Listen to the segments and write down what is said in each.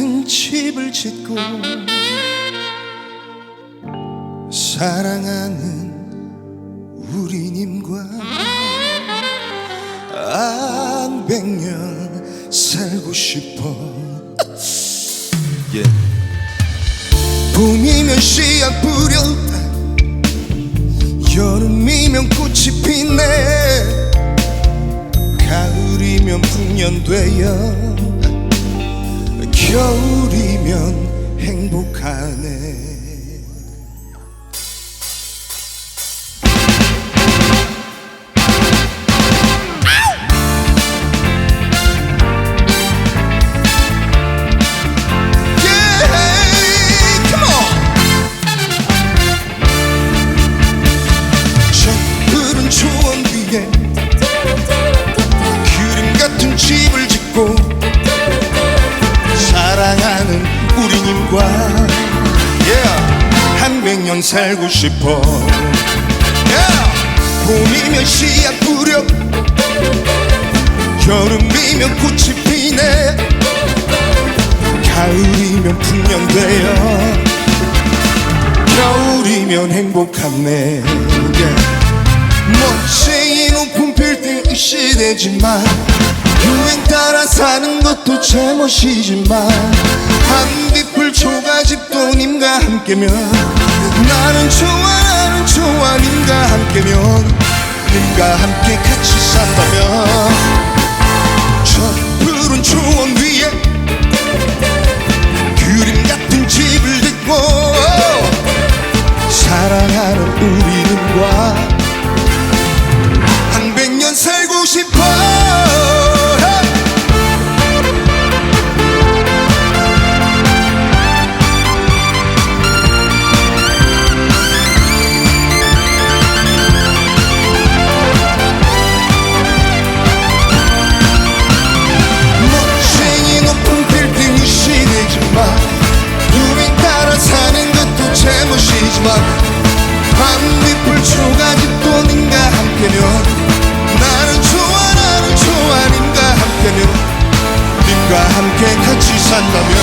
같은 집을 짓고 사랑하는 우리님과 한 100년 살고 싶어. yeah. 봄이면 씨앗 뿌려 여름이면 꽃이 피네 가을이면 풍년되어 겨울이면 행복하네. 그림 같은 집을 짓고 사랑하는 우리님과 한 100년 살고 싶어. 봄이면 씨앗 뿌려 여름이면 꽃이 피네 가을이면 풍년되어 겨울이면 행복하네. 멋쟁이 높은 빌딩 이 시대지만 유행 따라 사는 것도 제멋이지만 한빛불 초가집도 님과 함께면 나는 좋아 님과 함께면 님과 함께 같이 산다면 저 푸른 초원 위에 그림 같은 집을 짓고 사랑하는 우리님과 한 100년 살고 싶어. 멋쟁이 높은 빌딩이 시대지만 유행 따라 사는 것도 제멋이지만 한빛불 초가집도 님과 함께면 나는 좋아 님과 함께면 님과 함께 같이 산다면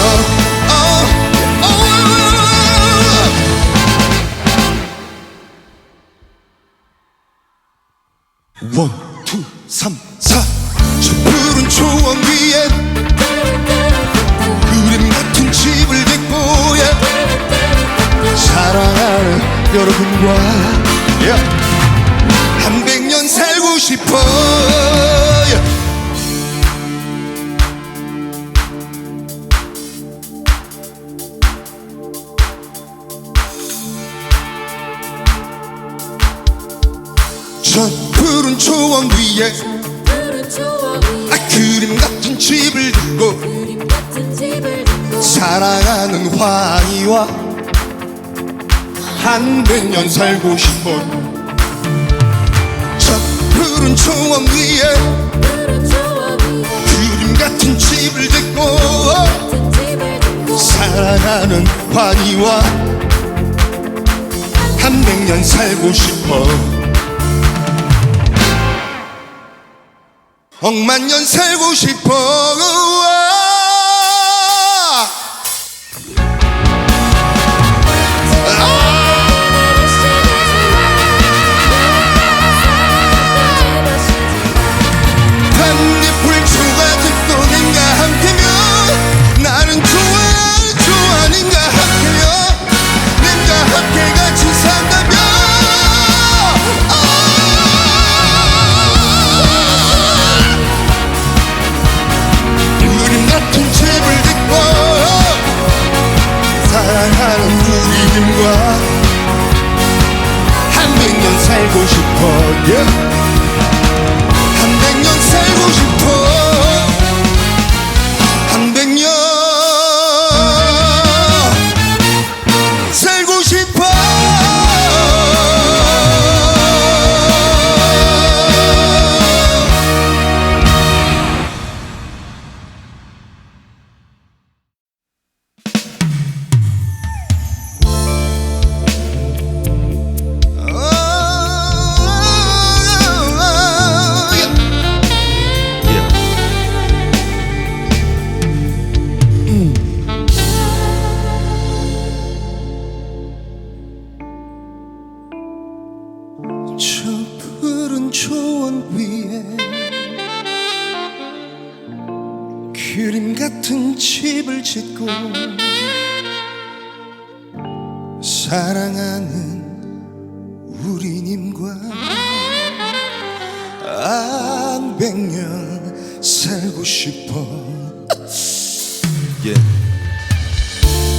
원, 투, 삼, 사. 저 푸른 초원 위에 그림 같은 집을 짓고 사랑하는 여러분과 한 100년 살고 싶어. 저 푸른 초원 위에 그림 같은 집을 짓고 사랑하는 황희와 한 100년 살고 싶어. 저 푸른 초원 위에 그림 같은 집을 짓고 사랑하는 환희와 한 100년 살고 싶어. 억만 년 살고 싶어. 사랑하는 우리님과 한 100년 살고 싶어. 한 100년 살고 싶어. 한 100년 살고 싶어. 같은 집을 짓고 사랑하는 우리님과 한 100년 살고 싶어.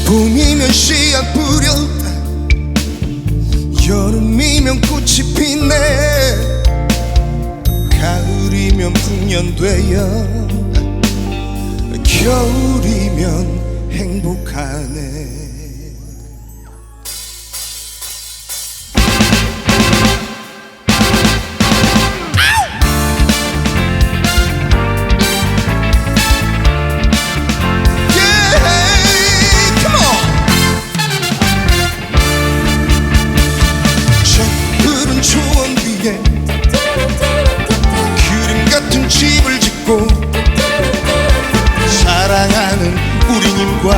봄이면 씨앗 뿌려, 여름이면 꽃이 피네, 가을이면 풍년되어 겨울이면 행복하네. 집을 짓고 사랑하는 우리님과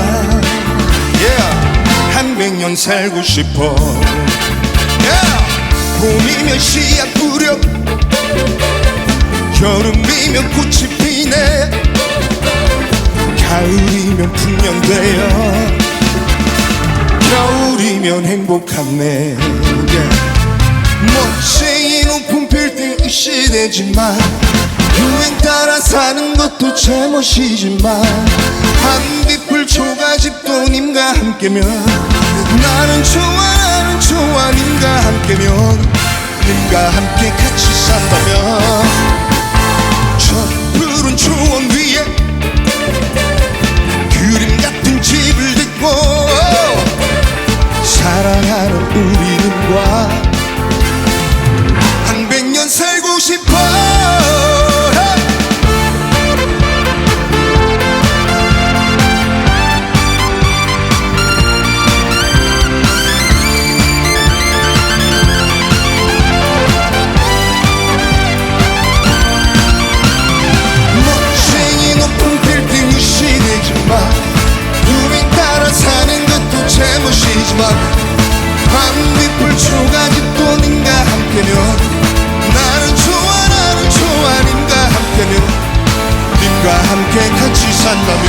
한 100년 살고 싶어. 봄이면 씨앗 뿌려, 여름이면 꽃이 피네, 가을이면 풍년되어 겨울이면 행복하네. 멋쟁이 높은 빌딩 시대지만 유행 따라 사는 것도 제멋이지만 한빛불 초가집도 님과 함께면 나는 좋아 님과 함께면, 님과 함께 같이 산다면 저 푸른 초원 위에 그림 같은 집을 짓고 사랑하는 우리님과 한 100년 살고 싶어. 유행 따라 사는 것도 제멋이지만 한빛불 초가집도 님과 함께면 나는 좋아 님과 함께면, 님과 함께 같이 산다면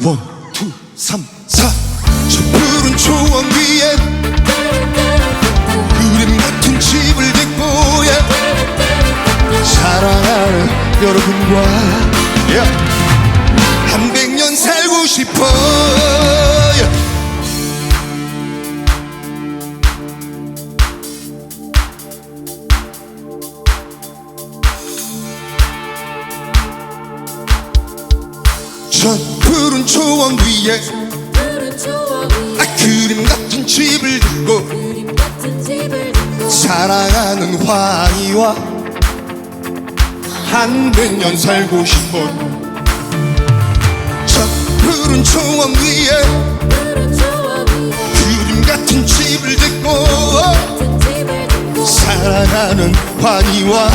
원, 투, 삼, 사. 저 푸른 초원 위에 그림 같은 집을 짓고 사랑하는 여러분과 한 100년 살고 싶어. 저 푸른 초원 위에 그림 같은 집을 짓고 사랑하는 황희와 한 100년 살고 싶어. 저 푸른 초원 위에 그림 같은 집을 짓고 사랑하는 황희와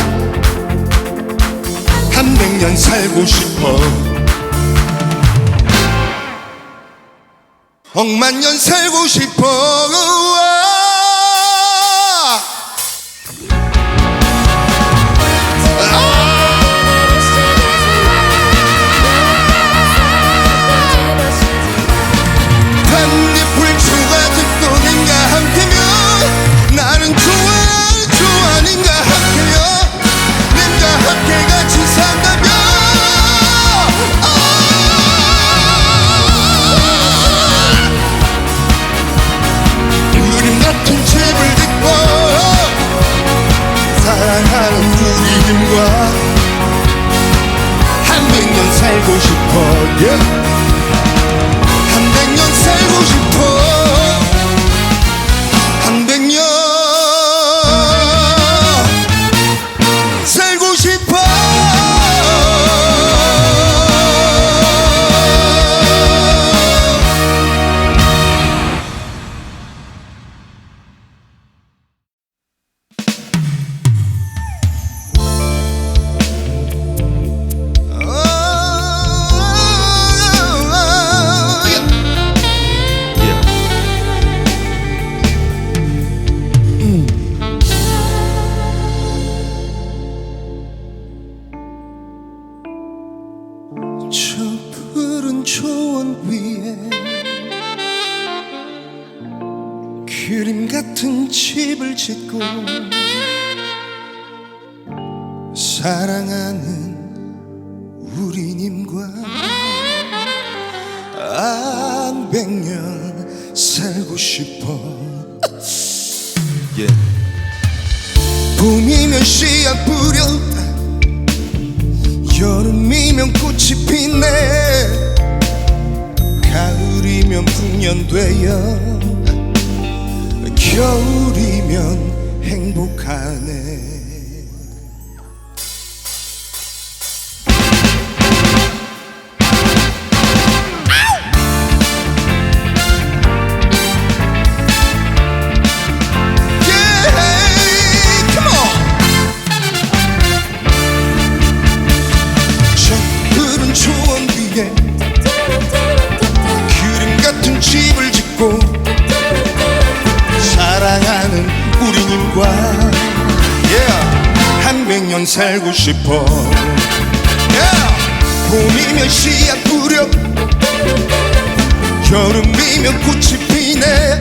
한 100년 살고 싶어. 억만 년 살고 싶어. 반딧불 초가집도 님과 함께면 나는 좋아 님과 함께면, 님과 함께 같이 산다면 같은 집을 짓고 사랑하는 우리님과 한 100년 살고 싶어. 한 100년 살고 싶어. 한 100년 살고 싶어. 초원 위에 그림 같은 집을 짓고 사랑하는 우리님과 한 100년 살고 싶어. yeah. 봄이면 씨앗 뿌렸다, 여름이면 꽃이 피네, 가을이면 풍년되어 겨울이면 행복하네. 그림 같은 집을 짓고 사랑하는 우리님과 한 100년 살고 싶어. 봄이면 씨앗 뿌려, 여름이면 꽃이 피네,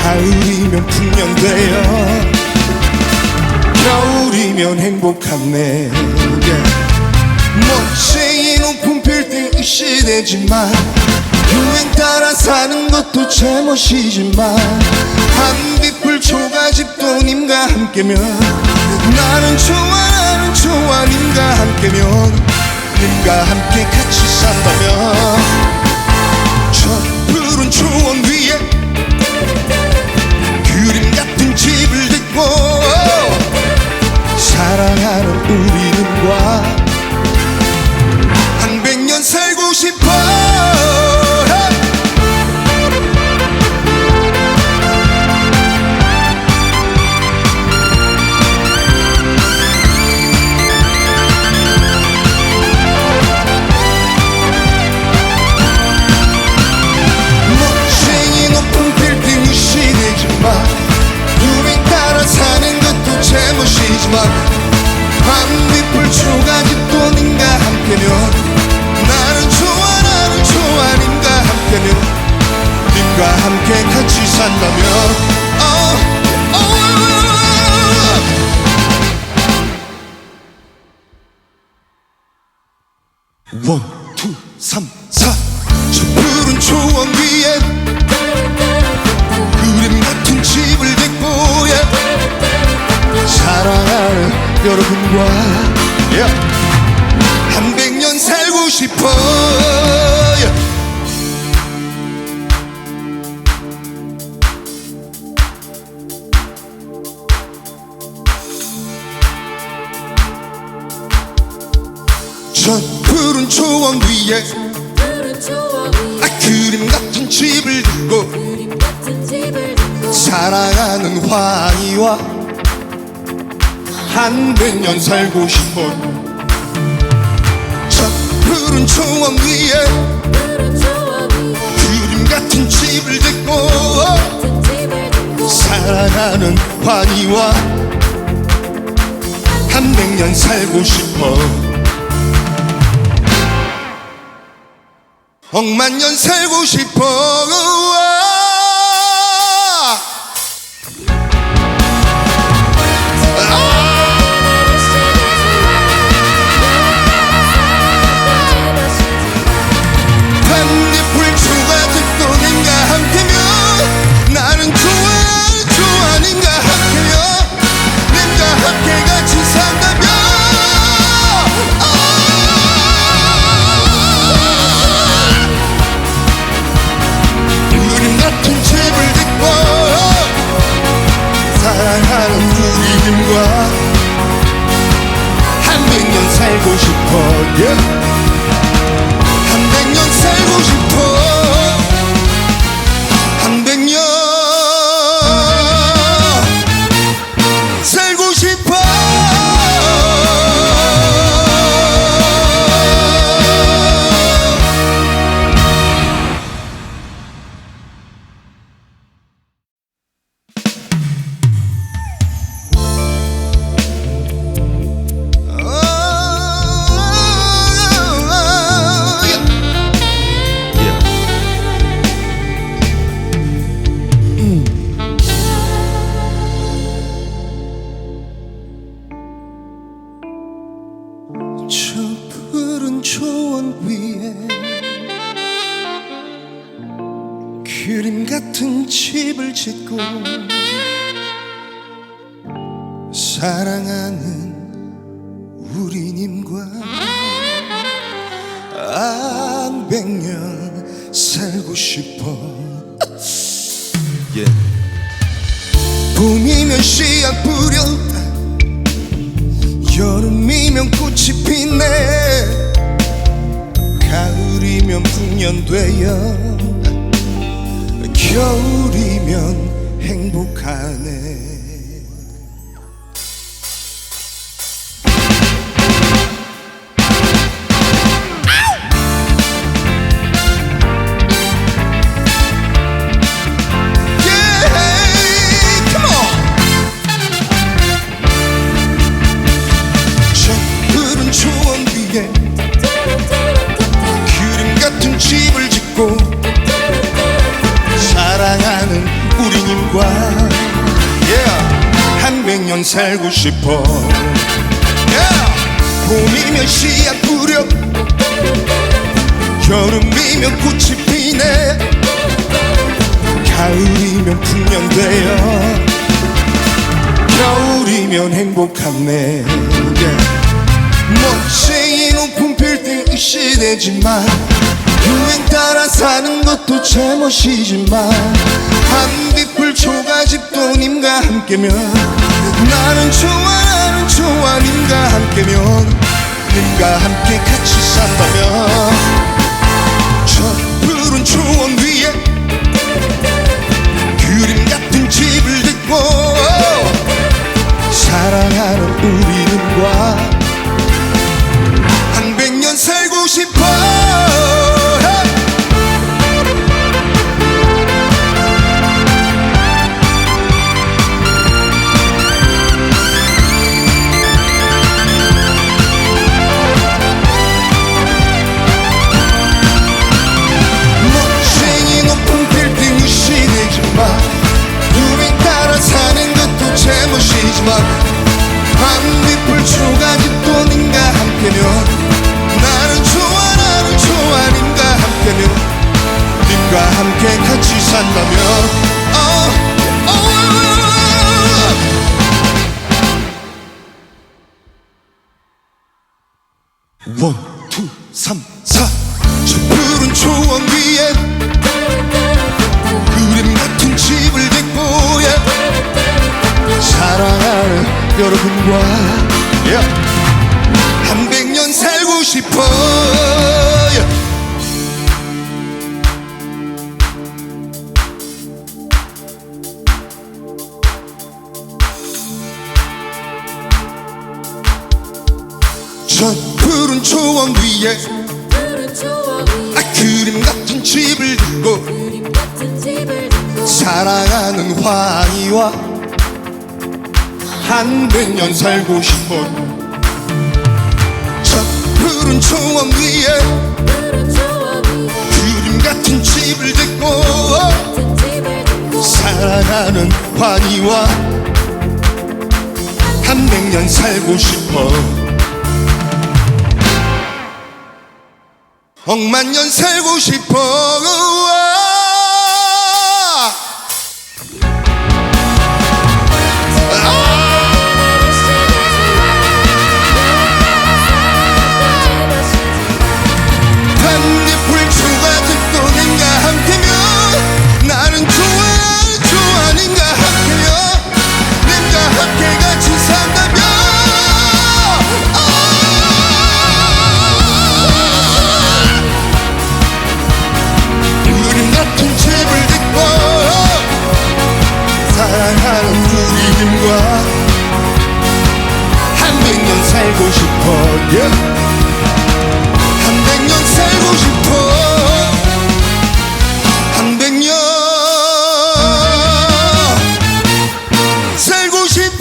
가을이면 풍년되어 겨울이면 행복하네. 멋쟁이 높은 빌딩 이 시대지만 유행 따라 사는 것도 제멋이지만 한빛불 초가집도 님과 함께면 나는 좋아 님과 함께면, 님과 함께 같이 산다면 저 푸른 초원 위에 그림 같은 집을 짓고 사랑하는 우리님과 한 100년 살고 싶어. 멋쟁이 높은 빌딩이 시대지만 유행 따라 사는 것도 제멋이지만 한빛불 초가집도 님과 함께면 나는 좋아 님과 함께면, 님과 함께 같이 산다면 원, 투, 삼, 사. 저 푸른 초원 위에 그림 같은 집을 짓고 사랑하는 여러분과 한 100년 살고 싶어. 저 푸른 초원 위에 그림 같은 집을 짓고 사랑하는 황희와 한 100년 살고 싶어. 저 푸른 초원 위에 그림 같은 집을 짓고 사랑하는 환희와 한 100년 살고 싶어. 억만 년 살고 싶어. 반딧불 초가집도 님과 함께면 나는 좋아 님과 함께면, 님과 함께 같이 산다면 그림 같은 집을 짓고 사랑하는 우리님과 한 100년 살고 싶어. 한 100년 살고 싶어. 한 100년 살고 싶어. 저 푸른 초원 위에 그림 같은 집을 짓고 사랑하는 우리님과 한 100년 살고 싶어. yeah. 봄이면 씨앗 뿌려 여름이면 꽃이 피네 가을이면 풍년되어 겨울이면 행복하네. 그림 같은 집을 짓고 사랑하는 우리님과 한 100년 살고 싶어. 봄이면 씨앗 뿌려 여름이면 꽃이 피네 가을이면 풍년되어 겨울이면 행복하네. 멋쟁이 높은 빌딩 이 시대지만 유행 따라 사는 것도 제멋이지만 한빛불 초가집도 님과 함께면 나는 좋아 님과 함께면 님과 함께 같이 산다면 저 푸른 초원 위에 그림 같은 집을 짓고 사랑하는 우리님과 한 100년 살고 싶어. 멋쟁이 높은 빌딩이 시대지만 유행 따라 사는 것도 제멋이지만 한빛불 초가집도 님과 함께면 나는 좋아 님과 함께면 님과 함께 같이 산다면 원, 투, 삼, 사. 저 푸른 초원 위에 그림 같은 집을 짓고 사랑하는 여러분과 한 100년 살고 싶어. 저 푸른 초원 위에 그림 같은 집을 짓고 사랑하는 환희와 한 100년 살고 싶어. 저 푸른 초원 위에 그림 같은 집을 짓고 사랑하는 환희와 한 100년 살고 싶어. 억만 년 살고 싶어. 한빛불 초가집도 님과 함께면 나는 좋아 님과 함께면 님과 함께 같이 산다면 그림 같은 집을 짓고 사랑하는 우리님과 한 100년 살고 싶어. 한 100년 살고 싶어. 한 100년 살고 싶어.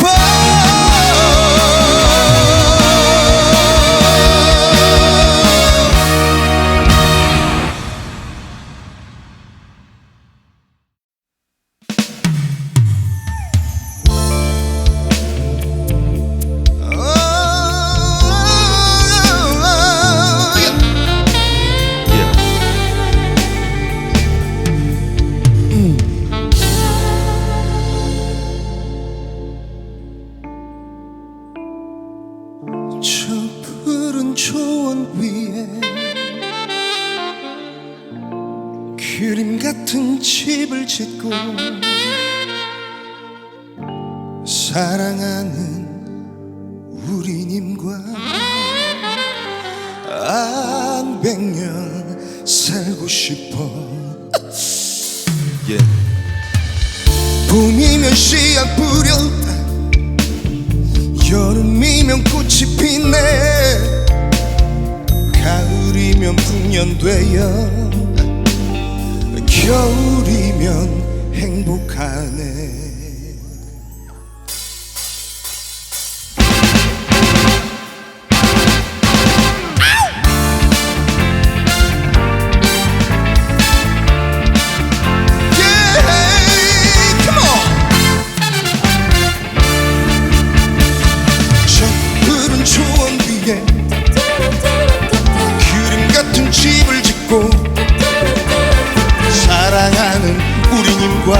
저 푸른 초원 위에 그림 같은 집을 짓고 사랑하는 우리님과 한 100년 살고 싶어. 봄이면 씨앗 뿌렸다, 여름이면 꽃이 피네, 가을이면 풍년되어 겨울이면 행복하네. 그림 같은 집을 짓고 사랑하는 우리님과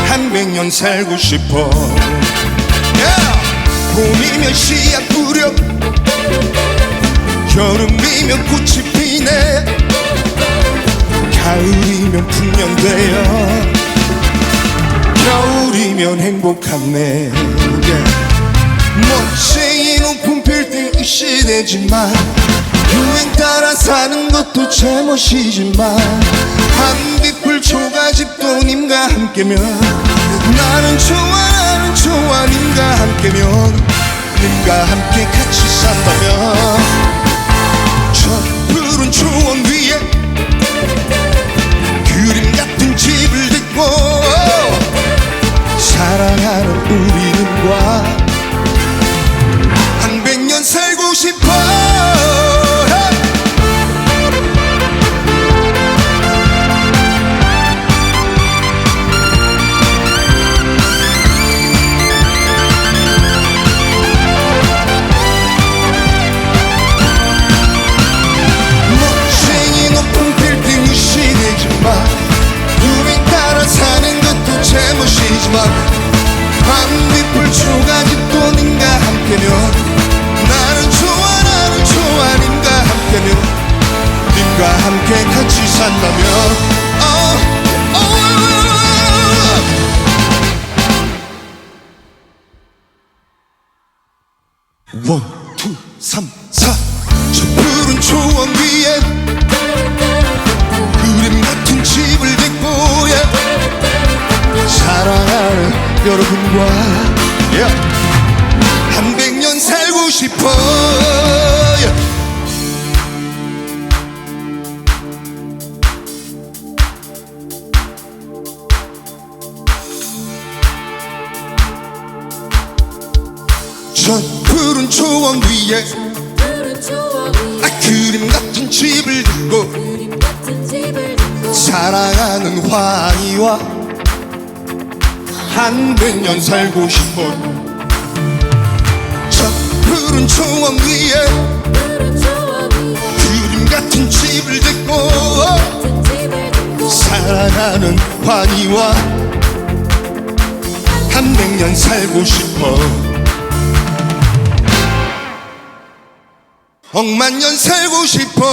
한 100년 살고 싶어. 봄이면 씨앗 뿌려, 여름이면 꽃이 피네, 가을이면 풍년되어 겨울이면 행복하네. 멋쟁이 높은 빌딩 이 시대지만 유행 따라 사는 것도 제멋이지만 반딧불 초가집도 님과 함께면 나는 좋아 님과 함께면, 님과 함께 같이 산다면 저 푸른 초원 위에 그림 같은 집을 짓고 사랑하는 우리님과 한 100년 살고 싶어. 멋쟁이 높은 빌딩 이 시대지만 유행 따라 사는 것도 제멋이지만 반딧불 초가집도 님과 함께면 나는 좋아 님과 함께면, 님과 함께 같이 산다면 원, 투, 삼, 사. 저 푸른 초원 위에 그림 같은 집을 짓고 사랑하는 여러분과 한 100년 살고 싶어. 저 푸른 초원 위에 그림 같은 집을 짓고 사랑하는 환희와 한 100년 살고 싶어. 저 푸른 초원 위에 그림 같은 집을 짓고 사랑하는 환희와 한 100년 살고 싶어. 억만 년 살고 싶어.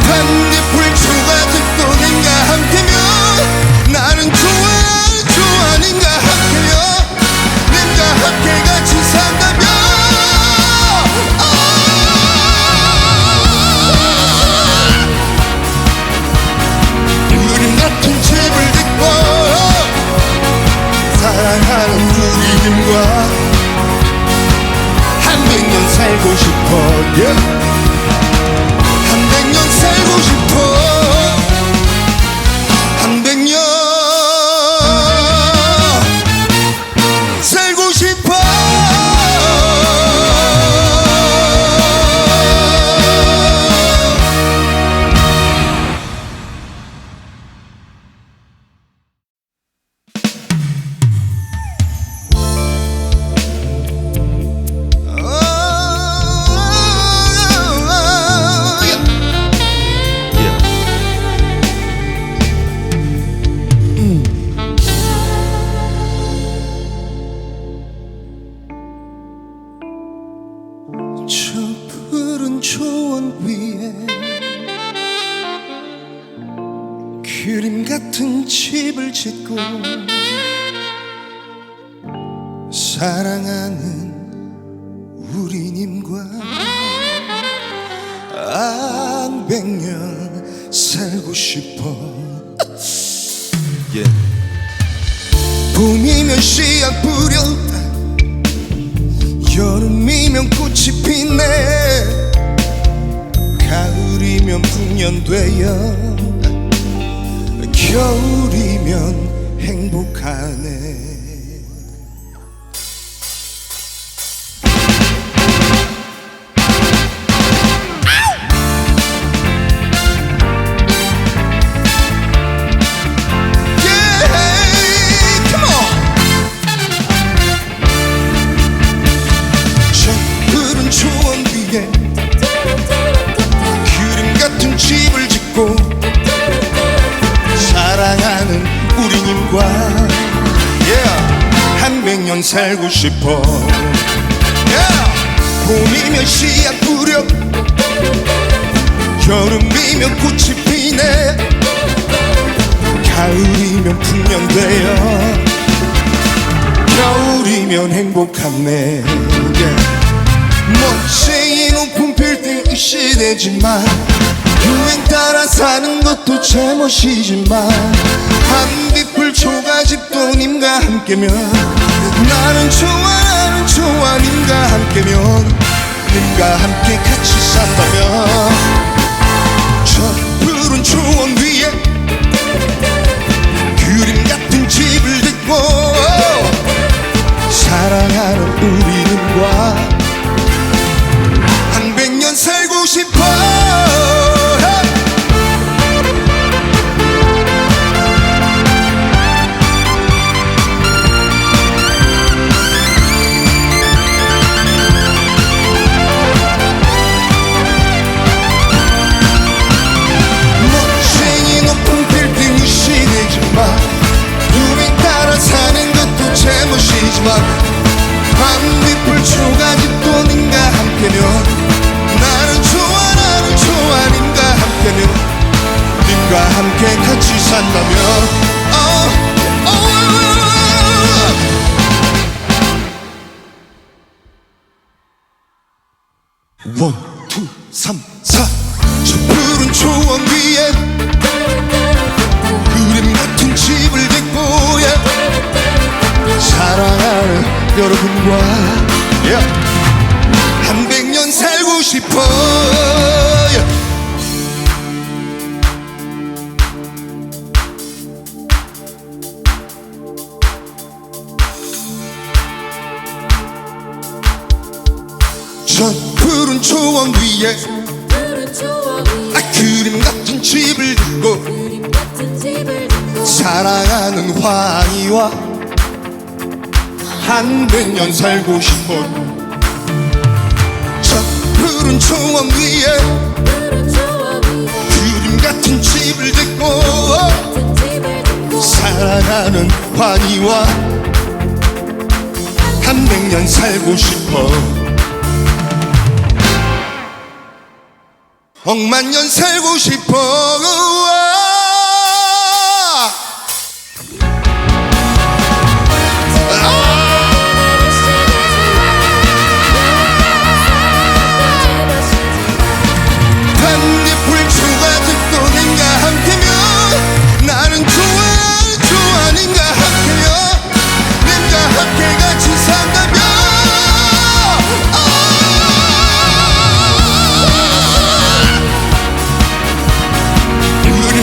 반딧불 초가집도 님과 함께면 나는 좋아 님과 함께면, 님과 함께 같이 산다면 그림 같은 집을 짓고 사랑하는 우리님과 한 100년 살고 싶어. 한 100년 살고 싶어. 한 100년 살고 싶어. 저 푸른 초원 위에 그림 같은 집을 짓고 사랑하는 우리님과 한 100년 살고 싶어. 봄이면 씨앗 뿌려 여름이면 꽃이 피네 가을이면 풍년되어 겨울이면 행복하네. 그림 같은 집을 짓고 사랑하는 우리님과 한 100년 살고 싶어. 봄이면 씨앗 뿌려 여름이면 꽃이 피네 가을이면 풍년되어 겨울이면 행복하네. 멋쟁이 높은 빌딩 이 시대지만 유행 따라 사는 것도 제멋이지만 한빛불 초가집도 님과 함께면 나는 좋아 님과 함께면 님과 함께 같이 산다면 저 푸른 초원 위에 그림 같은 집을 짓고 사랑하는 우리님과 한 100년 살고 싶어. 멋쟁이 높은 빌딩 시대지만 유행 따라 사는 것도 제멋이지만 한빛불 초가집도 님과 함께면 나는 좋아 님과 함께면 님과 함께 같이 산다면 원, 투, 삼, 사. 저 푸른 초원 위에 그림 같은 집을 짓고 사랑하는 여러분과 한 100년 살고 싶어. 저 푸른 초원 위에 그림 같은 집을 짓고 사랑하는 환희와 한 100년 살고 싶어. 저 푸른 초원 위에 그림 같은 집을 짓고 사랑하는 환희와 한 100년 살고 싶어. 억만 년 살고 싶어. 반딧불 초가집도 님과 함께면 나는 좋아 님과 함께면 님과 함께 같이 산다면 우린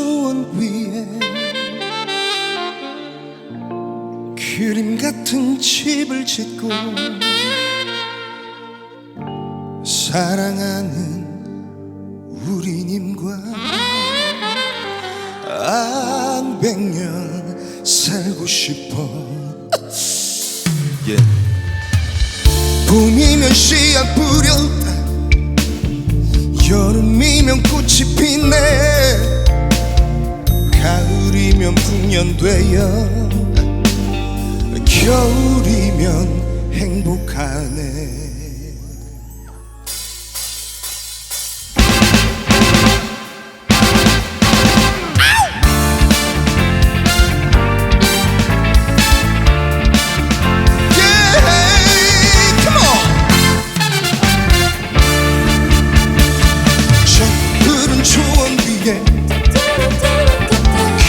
초원 위에 그림 같은 집을 짓고 사랑하는 우리님과 백년 살고 싶어. 봄이면 씨앗 뿌렸다, 여름이면 꽃이 피네, 가을이면 풍년되어 겨울이면 행복하네.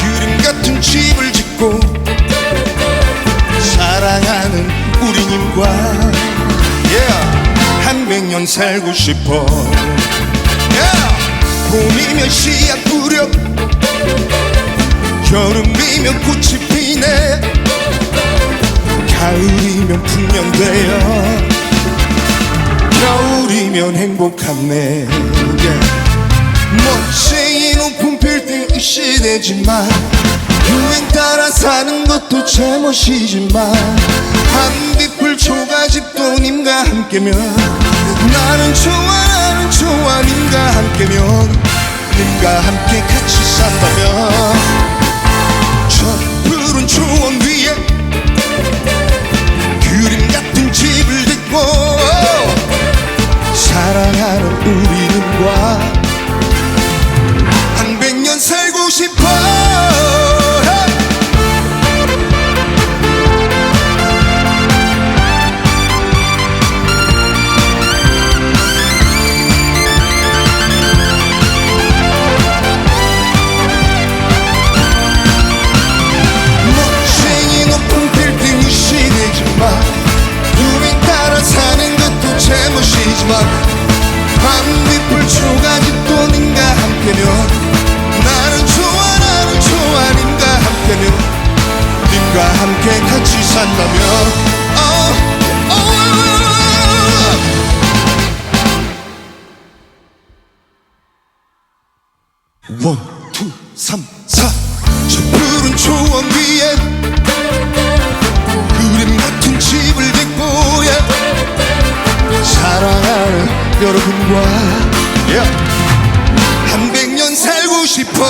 그림 같은 집을 짓고 사랑하는 우리님과 한 백년 살고 싶어. 봄이면 씨앗 뿌려, 여름이면 꽃이 피네, 가을이면 풍년되어 겨울이면 행복하네. 멋쟁이 높은 빌딩 시대지만 유행 따라 사는 것도 제멋이지만 한빛불 초가집도 님과 함께면 나는 좋아 님과 함께면, 님과 함께 같이 산다면 저 푸른 초원 위에 그림 같은 집을 짓고 사랑하는 우리님과 백년 살고 싶어. 멋쟁이 높은 빌딩 시대지만 유행 따라 사는 것도 제멋이지만 밤빛불 초가집도 님과 함께면 나는 좋아 님과 함께면, 님과 함께 같이 산다면 원, 투, 삼, 사. 저 푸른 초원 위에 그림 같은 집을 짓고 사랑하는 여러분과 한 백년 살고 싶어.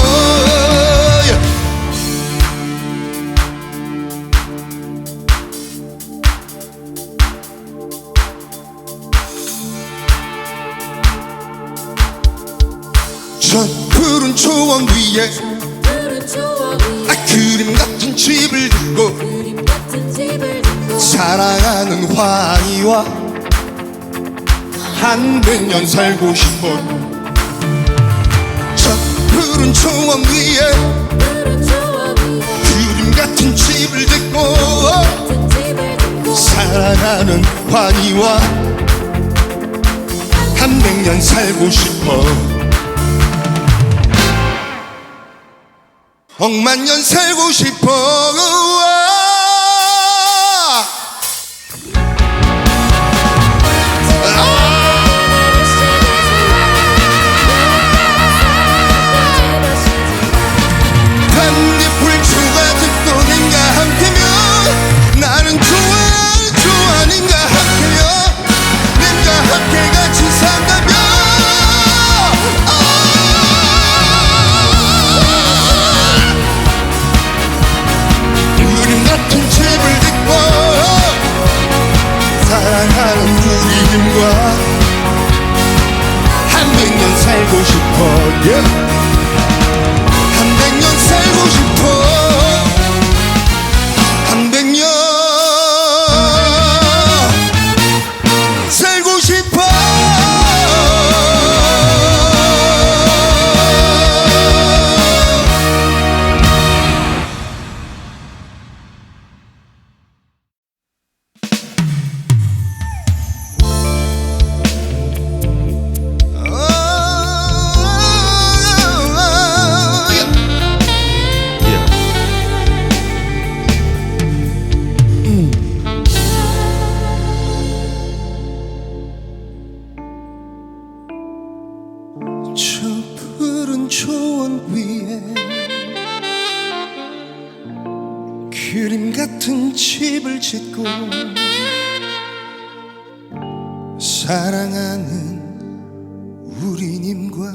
저 푸른 초원 위에 그림 같은 집을 짓고 사랑하는 황희와 한 백년 살고 싶어. 저 푸른 초원 위에 그림 같은 집을 짓고 사랑하는 환희와 한 백년 살고 싶어. 억만년 살고 싶어. 반딧불 초가집도 님과 함께면 나는 좋아 님과 함께면, 님과 함께 같이 산다면 그림 같은 집을 짓고 사랑하는 우리님과 한 백년 살고 싶어. 한 백년 살고 싶어. 한 백년 살고 싶어. 그림 같은 집을 짓고 사랑하는 우리님과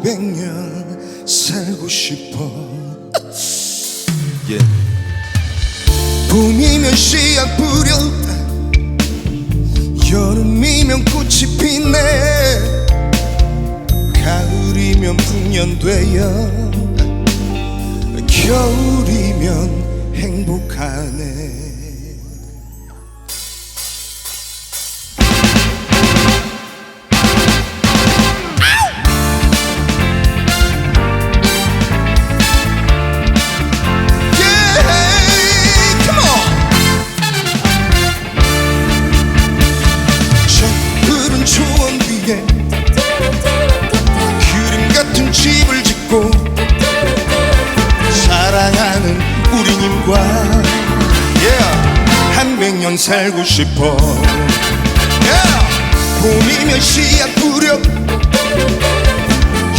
백년 살고 싶어. 봄이면 씨앗 뿌렸다, 여름이면 꽃이 피네, 가을이면 풍년되어 겨울이면 행복하네. 그림 같은 집을 짓고 사랑하는 우리님과 한 백년 살고 싶어. 봄이면 씨앗 뿌려,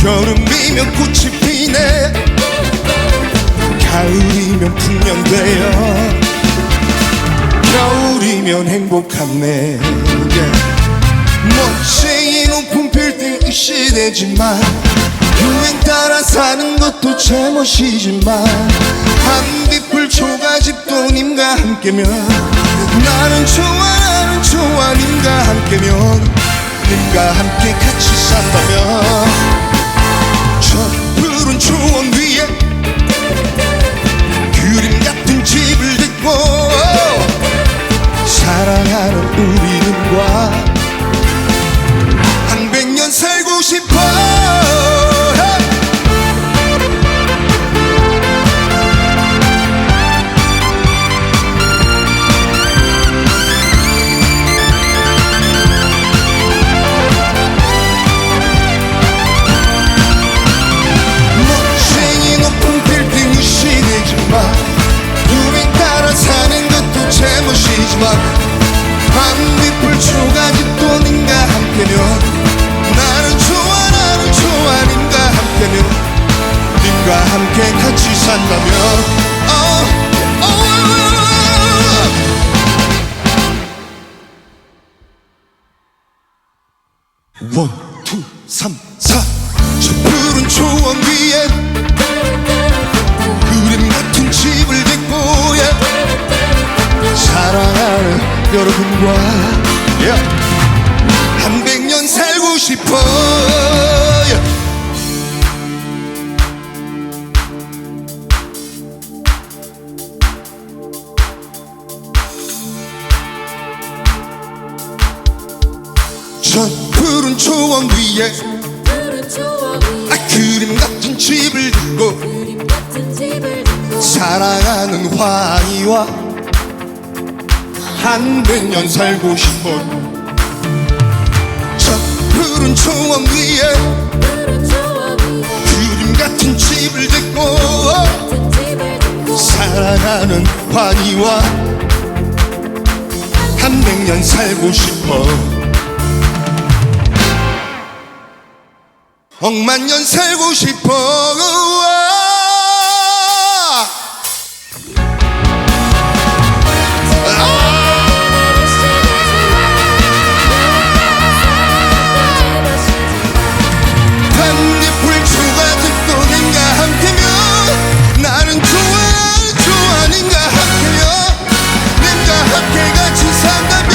여름이면 꽃이 피네, 가을이면 풍년되어 겨울이면 행복하네. 멋쟁이 높은 빌딩 시대지만 유행 따라 사는 것도 제멋이지만 반딧불 초가집도 님과 함께면 나는 좋아 님과 함께면, 님과 함께 같이 산다면 저 푸른 초원 위에 그림 같은 집을 짓고 사랑하는 우리님과 백년 살고 싶어. 멋쟁이 높은 빌딩이 시대지만 유행 따라 사는 것도 제멋이지만 반딧불 초가집도 님과 함께면 나는 좋아 님과 함께면, 님과 함께 같이 산다면 원, 투, 삼, 사. 저 푸른 초원 위에 그림 같은 집을 짓고 사랑하는 여러분과 한 백년 살고 싶어. 저 푸른 초원 위에 그림 같은 집을 짓고 사랑하는 황희와 한 백년 살고 싶어. 저 푸른 초원 위에 그림 같은 집을 짓고 사랑하는 황희와 한 백년 살고 싶어. 억만년 살고 싶어. 반딧불 초가집도 님과 함께면 나는 좋아 님과 함께면, 님과 함께 같이 산다면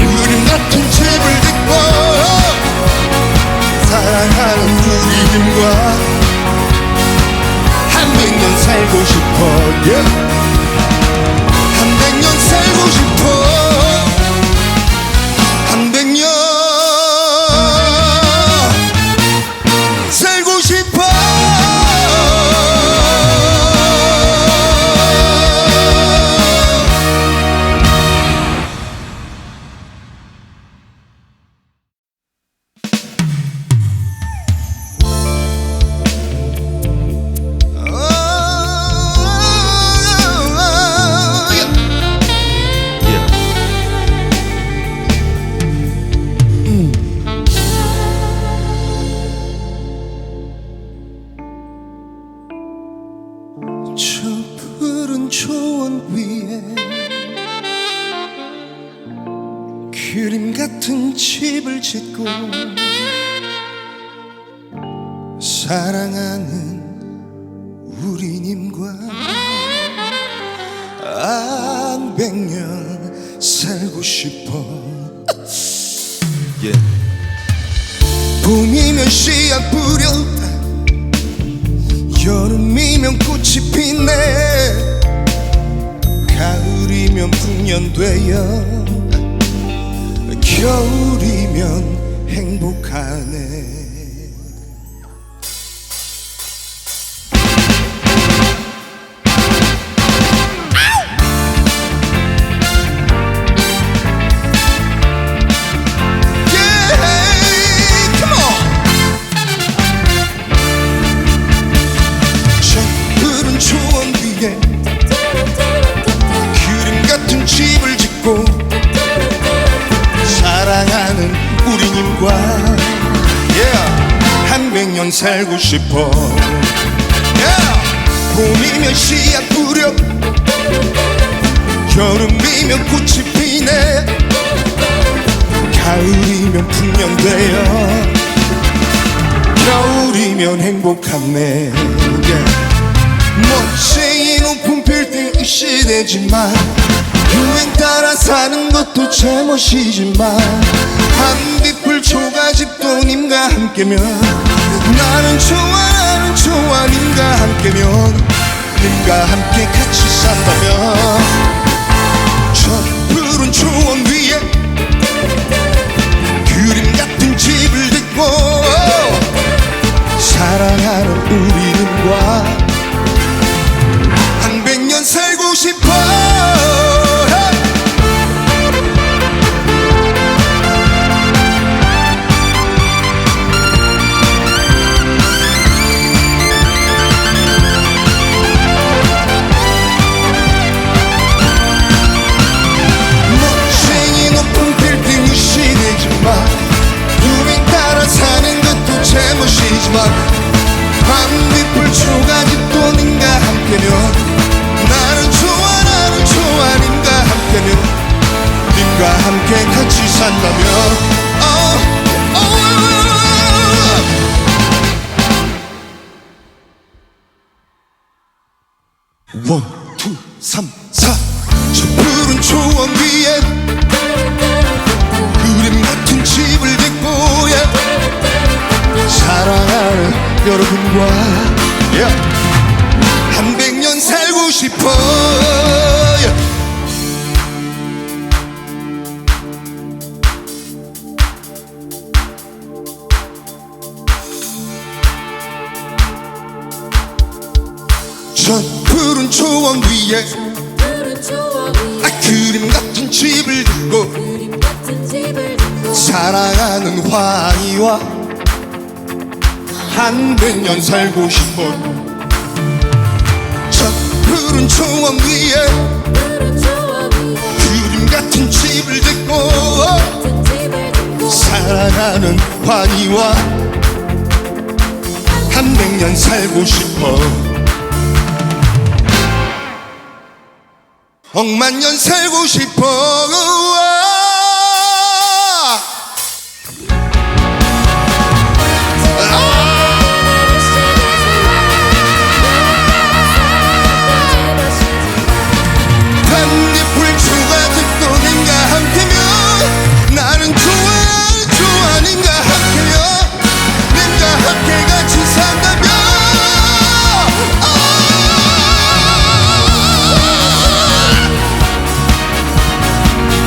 우린 그림 같은 집을 짓고 사랑하는 우리님과 한 100년 살고 싶어. 봄이면 씨앗 뿌려 여름이면 꽃이 피네 가을이면 풍년되어 겨울이면 행복하네. 그림 같은 집을 짓고 사랑하는 우리님과 한 100년 살고 싶어. 봄이면 씨앗 뿌려 여름이면 꽃이 피네 가을이면 풍년되어 겨울이면 행복하네. 멋쟁이 높은 빌딩 이 시대지만 유행 따라 사는 것도 제멋이지만 한빛불 초가집도 님과 함께면 나는 좋아 님과 함께면 님과 함께 같이 산다면 저 푸른 초원 위에 그림 같은 집을 짓고 사랑하는 우리님과 한 100년 살고 싶어. 멋쟁이 높은 빌딩 시대지만 유행 따라 사는 것도 제멋이지만 한빛불 초가집도 님과 함께면 나는 좋아 님과 함께면 님과 함께 같이 산다면 원, 투, 삼, 사. 저 푸른 초원 위에 그림 같은 집을 짓고 사랑하는 여러분과 한 100년 살고 싶어. 저 푸른 초원 위에 그림 같은 집을 짓고 사랑하는 환희와 한 100년 살고 싶어. 저 푸른 초원 위에 그림 같은 집을 짓고 사랑하는 환희와 한 100년 살고 싶어. 억만 년 살고 싶어. 반딧불 초가집도 님과 함께면 나는 좋아 님과 함께면 님과 함께 같이 산다면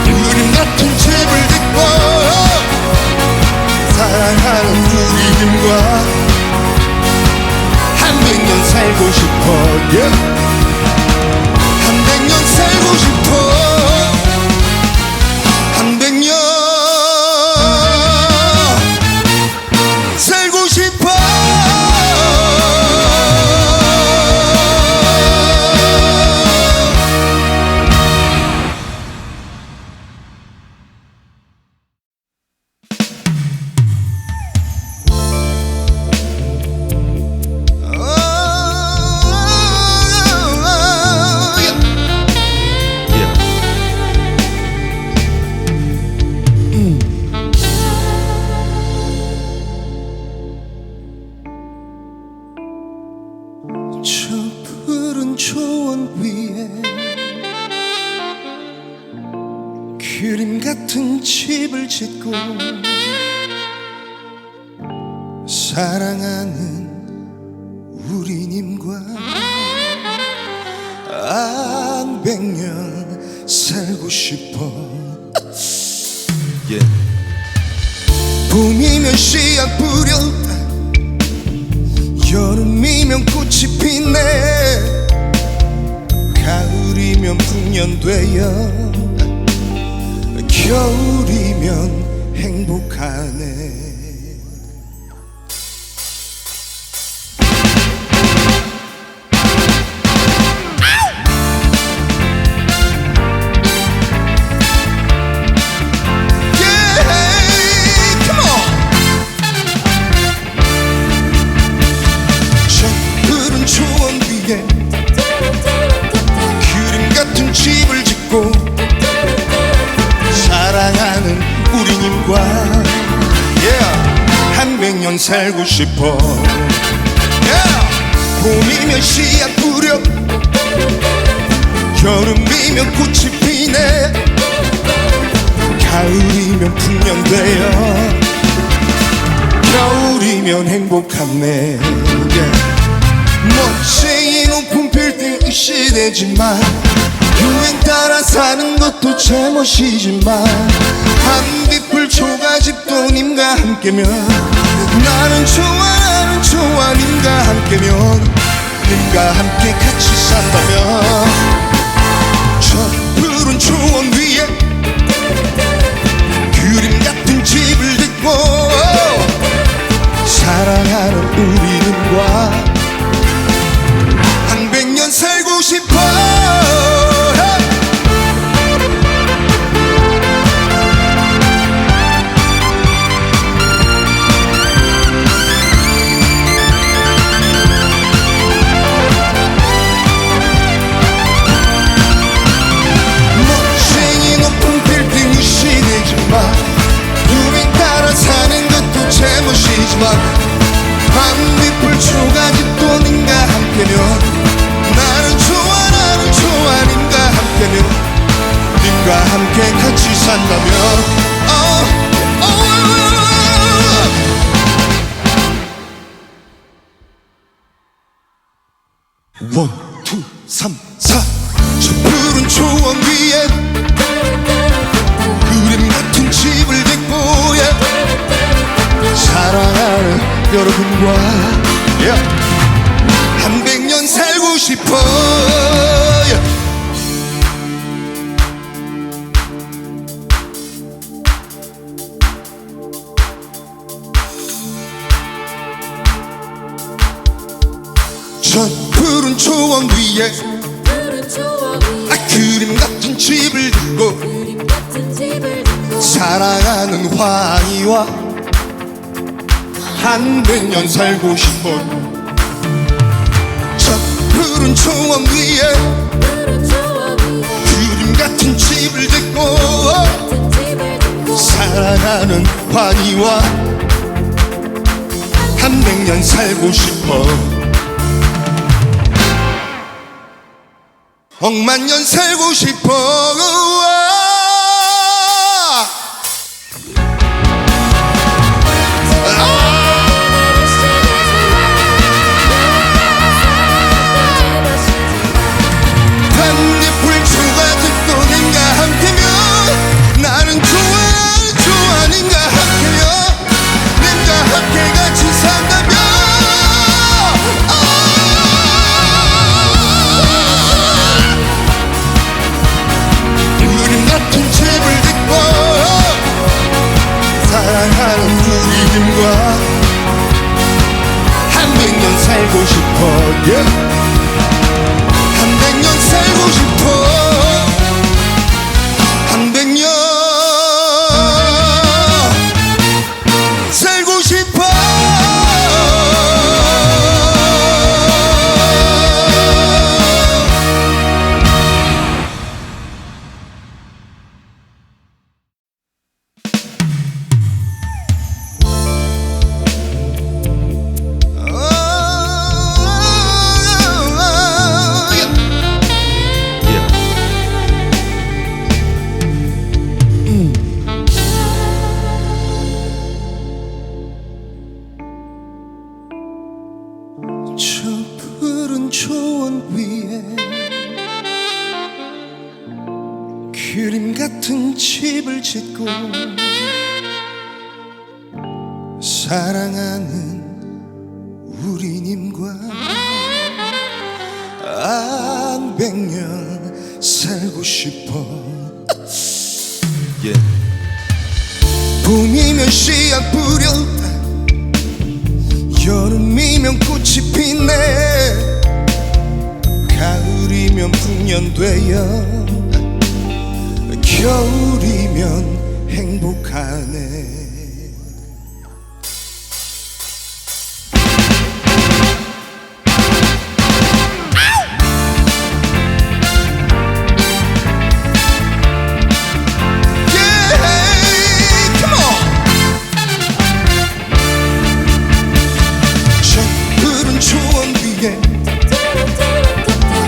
그림 같은 집을 짓고 사랑하는 우리님과 한 100년 살고 싶어. 한 100년 살고 싶어. 한 100년 살고 싶어. 그림 같은 집을 짓고 사랑하는 우리님과 한 100년 살고 싶어. 봄이면 씨앗 뿌려, 여름이면 꽃이 피네, 가을이면 풍년되어 겨울이면 행복하네. 그림 같은 집을 짓고 사랑하는 우리님과 한 100년 살고 싶어. 봄이면 씨앗 뿌려, 여름이면 꽃이 피네, 가을이면 풍년되어 겨울이면 행복하네. 멋쟁이 높은 빌딩 이 시대지만 유행 따라 사는 것도 제멋이지만 한빛불 초가집도 님과 함께면 나는 좋아 님과 함께면, 님과 함께 같이 산다면 저 푸른 초원 위에 그림 같은 집을 짓고 사랑하는 우리님과 한 100년 살고 싶어. 멋쟁이 높은 빌딩 이 시대지만 유행 따라 사는 것도 제멋이지만 한빛불 초가집도 님과 함께면 나는 좋아 님과 함께면, 님과 함께 같이 산다면 원, 투, 삼, 사. 저 푸른 초원 위에 그림 같은 집을 짓고 사랑하는 여러분과 한 100년 살고 싶어. 저 푸른 초원 위에 그림 같은 집을 짓고 사랑하는 황희와 한 100년 살고 싶어. 저 푸른 초원 위에 그림 같은 집을 짓고 사랑하는 환희와 한 100년 살고 싶어. 억만 년 살고 싶어. 한잎불 초가집도 님과 함께면 나는 좋아 님과 함께면, 님과 함께 같이 산다면 그림 같은 집을 짓고 사랑하는 우리님과 한 100년 살고 싶어. 한 100년 살고 싶어. 한 100년 살고 싶어. 집을 짓고 사랑하는 우리님과 한 100년 살고 싶어. yeah. 봄이면 씨앗 뿌려 여름이면 꽃이 피네 가을이면 풍년되어 겨울이면 행복하네.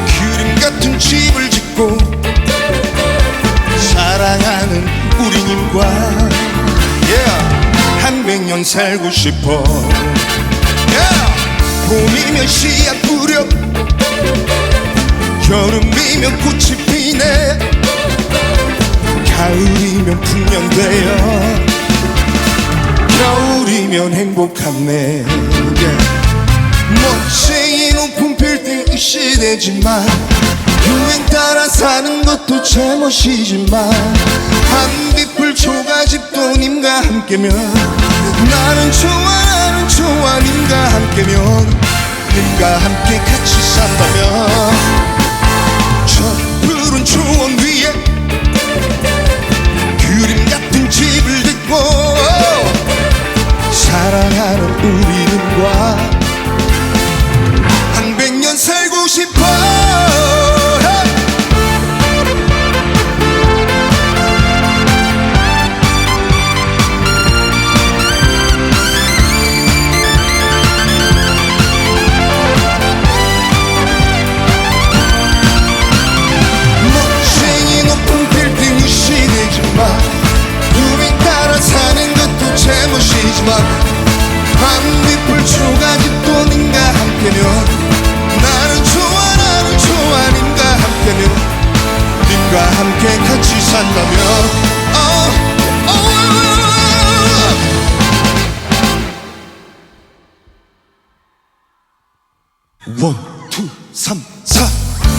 그림 같은 집을 짓고 사랑하는 우리님과 한 100년 살고 싶어. 봄이면 씨앗 뿌려 여름이면 꽃이 피네 가을이면 풍년되어 겨울이면 행복하네. 멋쟁이 높은 빌딩 이 시대지만 유행 따라 사는 것도 제멋이지만 한빛불 초가집도 님과 함께면 나는 좋아 님과 함께면 님과 함께 같이 산다면 저 푸른 초원 위에 그림 같은 집을 짓고 사랑하는 우리님과 한 100년 살고 싶어. 멋쟁이 높은 빌딩이 시대지만 유행 따라 사는 것도 제멋이지만 한빛불 초가집도 님과 함께면 나는 좋아 님과 함께면 님과 함께 같이 산다면 원, 투, 삼, 사.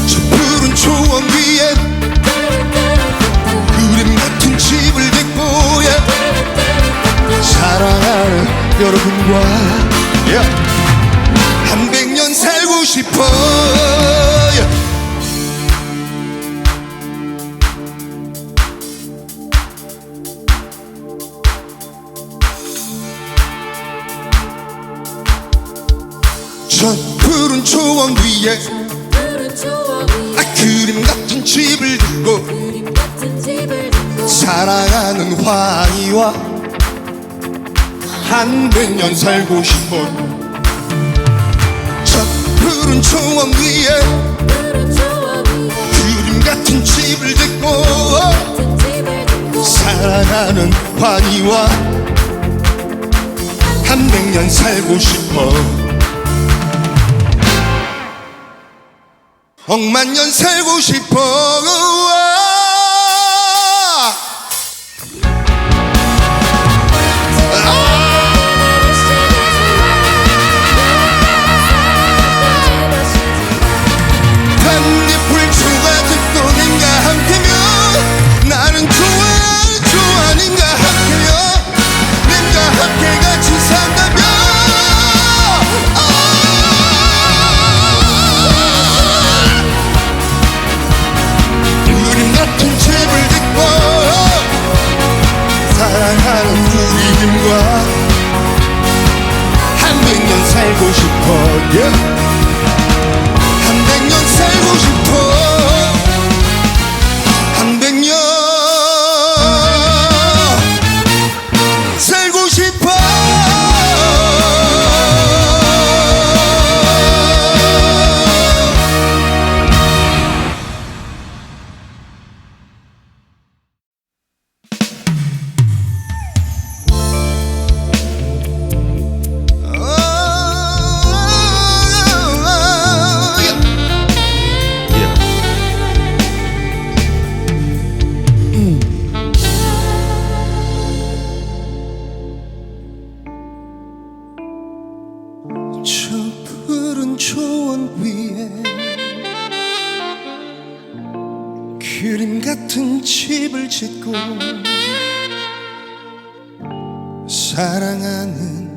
저 푸른 초원 위에 그림 같은 집을 짓고 사랑하는 여러분과 한 100년 살고 싶어. 저 푸른 초원 위에 그림 같은 집을 짓고 사랑하는 황희와 한 100년 살고 싶어. 저 푸른 초원 위에 그림 같은 집을 짓고 사랑하는 환희와 한 100년 살고 싶어. 억만 년 살고 싶어. 사랑하는 우리님과 한 100년 살고 싶어. 한 100년 살고 싶어. 한 100년 살고 싶어. 초원 위에 그림 같은 집을 짓고 사랑하는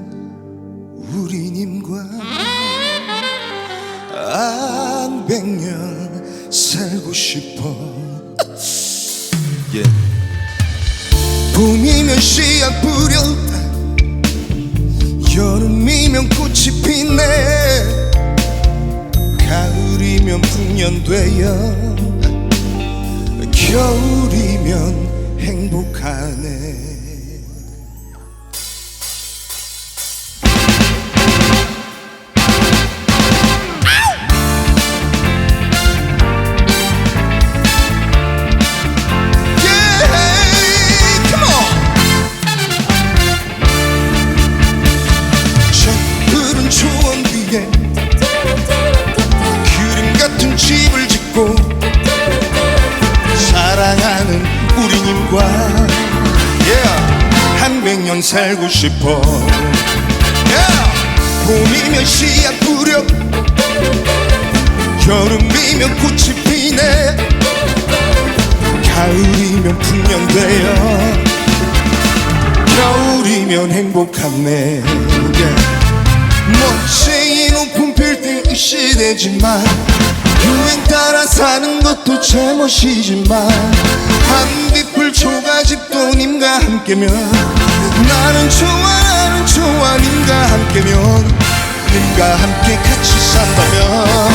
우리님과 한 100년 살고 싶어. yeah. 봄이면 씨앗 뿌려 여름이면 꽃이 피네 가을이면 풍년되어 겨울이면 행복하네. 그림 같은 집을 짓고 사랑하는 우리님과 한 100년 살고 싶어. 봄이면 씨앗 뿌려 여름이면 꽃이 피네 가을이면 풍년되어 겨울이면 행복하네. 멋쟁이 높은 빌딩 이 시대지만 유행 따라 사는 것도 제멋이지만 한빛불 초가집도 님과 함께면 나는 좋아 님과 함께면 님과 함께 같이 산다면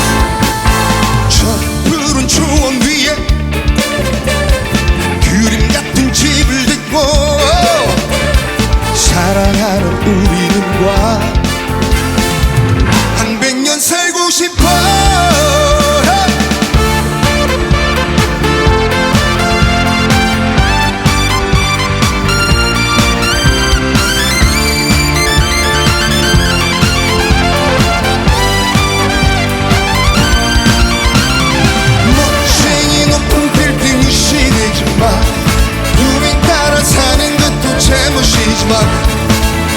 저 푸른 초원 위에 그림 같은 집을 짓고 사랑하는 우리님과 한 100년 살고 싶어. 멋쟁이 높은 빌딩이 시대지만 유행 따라 사는 것도 제멋이지만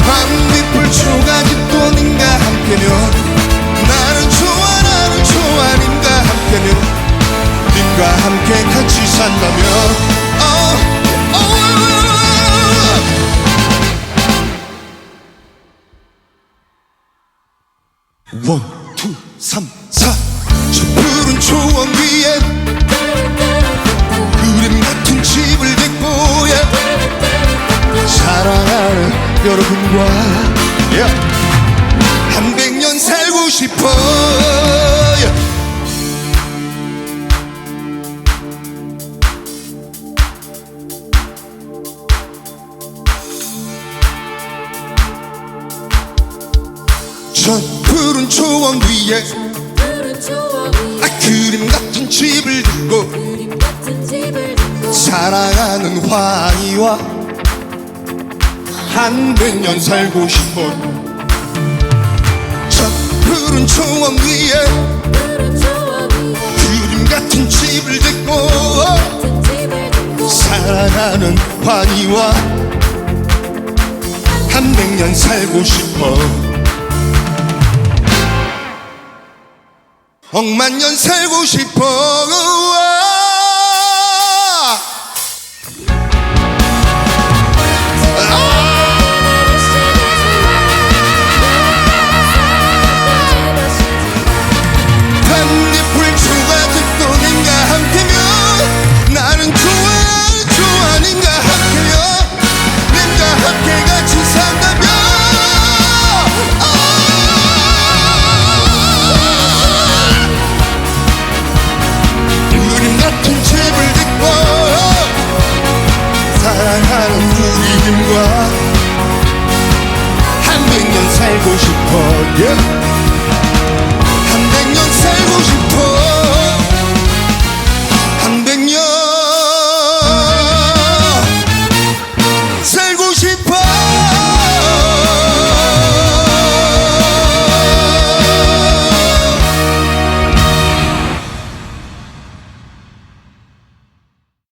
한빛불 초가집도 님과 함께면 나는 좋아 님과 함께면 님과 함께 같이 산다면 원, 투, 삼, 사. 저 푸른 초원 위에 그림 같은 집을 짓고 사랑하는 여러분과 한 100년 살고 싶어. 저 푸른 초원 위에 그림 같은 집을 짓고 사랑하는 황희와 한 100년 살고 싶어. 저 푸른 초원 위에 그림 같은 집을 짓고 사랑하는 환희와 한 100년 살고 싶어. 억만 년 살고 싶어.